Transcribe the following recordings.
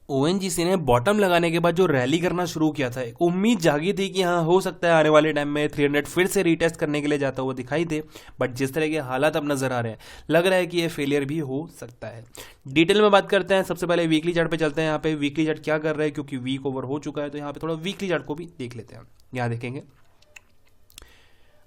ONGC ने bottom लगाने के बाद जो रैली करना शुरू किया था, एक उम्मीद जागी थी कि हाँ हो सकता है आने वाले टाइम में 300 फिर से रीटेस्ट करने के लिए जाता हुआ दिखाई दे, बट जिस तरह के हालात अब नजर आ रहे हैं लग रहा है कि ये फेलियर भी हो सकता है। डिटेल में बात करते हैं। सबसे पहले वीकली चार्ट पे चलते हैं। यहाँ पे वीकली चार्ट क्या कर रहा है, क्योंकि वीक ओवर हो चुका है तो यहाँ पे थोड़ा वीकली चार्ट को भी देख लेते हैं। यहाँ देखेंगे,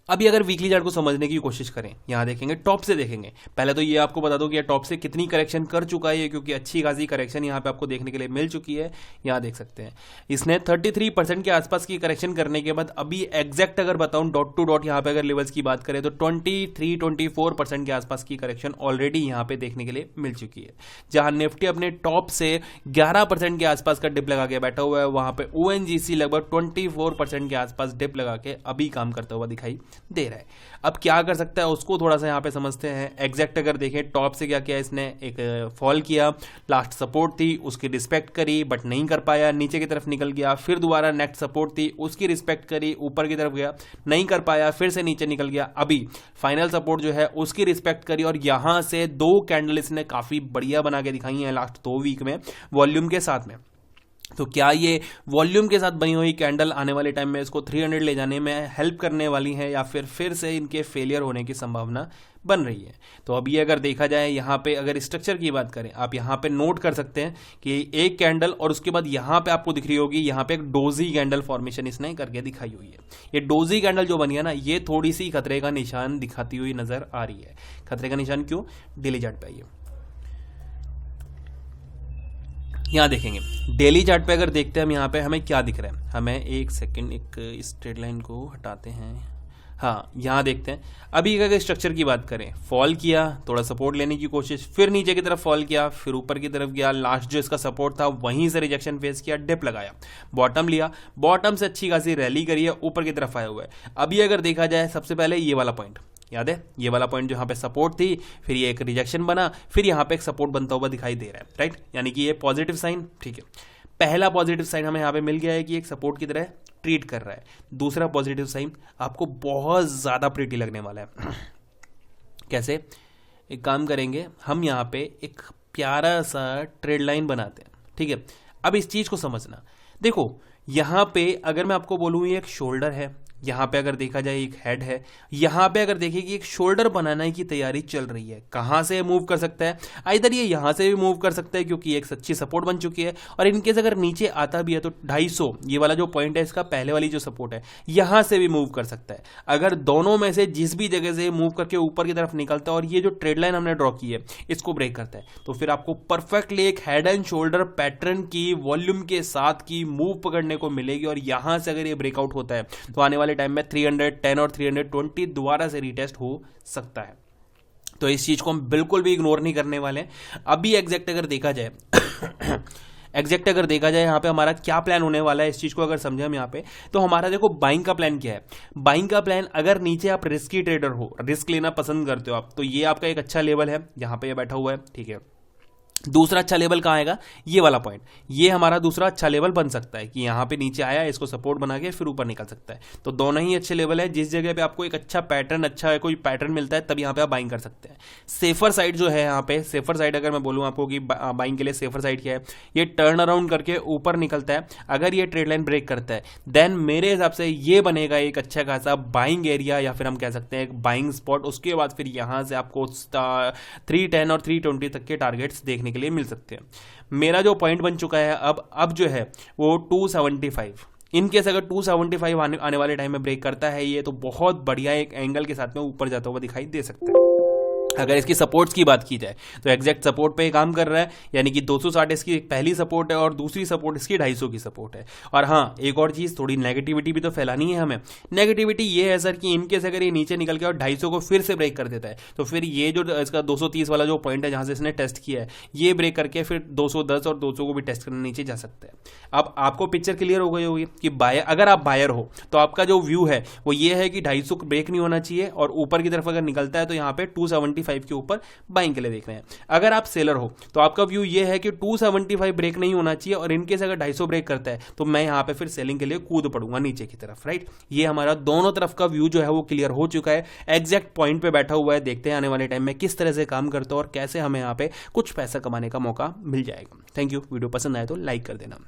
अभी अगर वीकली चार्ट को समझने की कोशिश करें, यहां देखेंगे टॉप से देखेंगे। पहले तो ये आपको बता दो कि टॉप से कितनी करेक्शन कर चुका है, क्योंकि अच्छी खासी करेक्शन यहां पे आपको देखने के लिए मिल चुकी है। यहां देख सकते हैं इसने 33% के आसपास की करेक्शन करने के बाद अभी एग्जैक्ट अगर बताऊं डॉट टू डॉट यहां पे अगर लेवल्स की बात करें तो 23-24% के आसपास की करेक्शन ऑलरेडी यहां पे देखने के लिए मिल चुकी है। जहां निफ्टी अपने टॉप से 11% के आसपास का डिप लगा के बैठा हुआ है, वहां पे ओएनजीसी लगभग 24% के आसपास डिप लगा के अभी काम करता हुआ दिखाई दे रहा है। अब क्या कर सकता है उसको थोड़ा सा यहां पे समझते हैं। एग्जैक्ट अगर देखें टॉप से क्या किया इसने, एक फॉल किया, लास्ट सपोर्ट थी उसकी रिस्पेक्ट करी बट नहीं कर पाया, नीचे की तरफ निकल गया, फिर दोबारा नेक्स्ट सपोर्ट थी उसकी रिस्पेक्ट करी, ऊपर की तरफ गया, नहीं कर पाया, फिर से नीचे निकल गया, अभी फाइनल सपोर्ट जो है उसकी रिस्पेक्ट करी और यहां से 2 कैंडल इसने काफी बढ़िया बना के दिखाई है लास्ट 2 वीक में वॉल्यूम के साथ में। तो क्या ये वॉल्यूम के साथ बनी हुई कैंडल आने वाले टाइम में इसको 300 ले जाने में हेल्प करने वाली है, या फिर से इनके फेलियर होने की संभावना बन रही है? तो अभी अगर देखा जाए यहाँ पे अगर स्ट्रक्चर की बात करें, आप यहाँ पे नोट कर सकते हैं कि एक कैंडल और उसके बाद यहाँ पे आपको दिख रही होगी यहाँ पे एक डोजी कैंडल फॉर्मेशन इसने करके दिखाई हुई है। ये डोजी कैंडल जो बनी है ना, ये थोड़ी सी खतरे का निशान दिखाती हुई नजर आ रही है। खतरे का निशान क्यों? डेली चार्ट पे आइए, यहां देखेंगे डेली चार्ट पे अगर देखते हैं हम यहाँ पे हमें क्या दिख रहा है। हमें एक सेकंड एक इस ट्रेड लाइन को हटाते हैं। हाँ, यहां देखते हैं अभी अगर स्ट्रक्चर की बात करें, फॉल किया, थोड़ा सपोर्ट लेने की कोशिश, फिर नीचे की तरफ फॉल किया, फिर ऊपर की तरफ गया, लास्ट जो इसका सपोर्ट था वहीं से रिजेक्शन फेस किया, डिप लगाया, बॉटम लिया, बॉटम से अच्छी खासी रैली करी है, ऊपर की तरफ आया हुआ है। अभी अगर देखा जाए सबसे पहले ये वाला पॉइंट याद है, ये वाला पॉइंट जो यहाँ पे सपोर्ट थी, फिर ये एक रिजेक्शन बना, फिर यहाँ पे एक सपोर्ट बनता हुआ दिखाई दे रहा है, राइट? यानी कि ये पॉजिटिव साइन, ठीक है। पहला पॉजिटिव साइन हमें यहाँ पे मिल गया है कि एक सपोर्ट की तरह ट्रीट कर रहा है। दूसरा पॉजिटिव साइन आपको बहुत ज्यादा प्रीटी लगने वाला है। कैसे? एक काम करेंगे हम, यहाँ पे एक प्यारा सा ट्रेड लाइन बनाते हैं, ठीक है। अब इस चीज को समझना, देखो यहाँ पे अगर मैं आपको बोलूँ ये एक शोल्डर है, यहाँ पे अगर देखा जाए एक हेड है, यहाँ पे अगर देखिए कि एक शोल्डर बनाने की तैयारी चल रही है। कहाँ से मूव कर सकता है? इधर ये यहाँ से भी मूव कर सकता है क्योंकि एक सच्ची सपोर्ट बन चुकी है, और इनकेस अगर नीचे आता भी है तो 250 ये वाला जो पॉइंट है इसका पहले वाली जो सपोर्ट है यहाँ से भी मूव कर सकता है। अगर दोनों में से जिस भी जगह से मूव करके ऊपर की तरफ निकलता है और ये जो ट्रेड लाइन हमने ड्रॉ की है इसको ब्रेक करता है, तो फिर आपको परफेक्टली एक हेड एंड शोल्डर पैटर्न की वॉल्यूम के साथ की मूव पकड़ने को मिलेगी। और यहां से अगर ये ब्रेकआउट होता है तो आने वाले टाइम में 310 और 320 दोबारा से रीटेस्ट हो सकता है। तो इस चीज को हम बिल्कुल भी इग्नोर नहीं करने वाले हैं। अभी एग्जैक्ट अगर देखा जाए यहां पे हमारा क्या प्लान होने वाला है, इस चीज को अगर समझे हम यहां पे, तो हमारा देखो बाइंग का प्लान क्या है। बाइंग का प्लान, अगर नीचे आप रिस्की ट्रेडर हो, रिस्क लेना पसंद करते हो आप, तो ये आपका एक अच्छा लेवल है, यहां पे ये बैठा हुआ है, ठीक है। दूसरा अच्छा लेवल कहां आएगा? ये वाला पॉइंट, ये हमारा दूसरा अच्छा लेवल बन सकता है कि यहां पे नीचे आया, इसको सपोर्ट बना के फिर ऊपर निकल सकता है। तो दोनों ही अच्छे लेवल है। जिस जगह पे आपको एक अच्छा पैटर्न, अच्छा कोई पैटर्न मिलता है, तब यहां पे आप बाइंग कर सकते हैं। सेफर साइड जो है यहाँ पे, सेफर साइड अगर मैं बोलूं आपको कि बाइंग के लिए सेफर साइड क्या है, ये टर्न अराउंड करके ऊपर निकलता है। अगर ये ट्रेड लाइन ब्रेक करता है देन मेरे हिसाब से ये बनेगा एक अच्छा खासा बाइंग एरिया, या फिर हम कह सकते हैं एक बाइंग स्पॉट। उसके बाद फिर यहां से आपको 310 और 320 तक के टारगेट्स देखने के लिए मिल सकते हैं। मेरा जो पॉइंट बन चुका है अब जो है वो 275। इनकेस अगर 275 आने वाले टाइम में ब्रेक करता है ये, तो बहुत बढ़िया एक एंगल के साथ में ऊपर जाता हुआ दिखाई दे सकता है। अगर इसकी सपोर्ट्स की बात की जाए तो एग्जैक्ट सपोर्ट पे काम कर रहा है, यानी कि 260 इसकी पहली सपोर्ट है और दूसरी सपोर्ट इसकी 250 की सपोर्ट है। और हाँ, एक और चीज, थोड़ी नेगेटिविटी भी तो फैलानी है हमें। नेगेटिविटी ये है सर कि इनकेस अगर ये नीचे निकल के और 250 को फिर से ब्रेक कर देता है, तो फिर ये जो इसका 230 वाला जो पॉइंट है जहां से इसने टेस्ट किया है, ये ब्रेक करके फिर 210 और 200 को भी टेस्ट करने नीचे जा सकता है। अब आपको पिक्चर क्लियर हो गई होगी कि बायर, अगर आप बायर हो तो आपका जो व्यू है वो ये है कि 250 ब्रेक नहीं होना चाहिए, और ऊपर की तरफ अगर निकलता है तो यहाँ पे 275 275 के ऊपर बाइंग के लिए देख रहे हैं। अगर आप सेलर हो तो आपका व्यू ये है कि 275 ब्रेक नहीं होना चाहिए, और इनकेस अगर 250 ब्रेक करता है तो मैं यहाँ पे फिर सेलिंग के लिए कूद पड़ूंगा नीचे की तरफ, राइट। ये हमारा दोनों तरफ का व्यू जो है वो क्लियर हो चुका है, एग्जैक्ट पॉइंट पे बैठा हुआ है। देखते हैं आने वाले टाइम में किस तरह से काम करता है और कैसे हमें यहाँ पे कुछ पैसा कमाने का मौका मिल जाएगा। Thank you. वीडियो पसंद आए तो लाइक कर देना।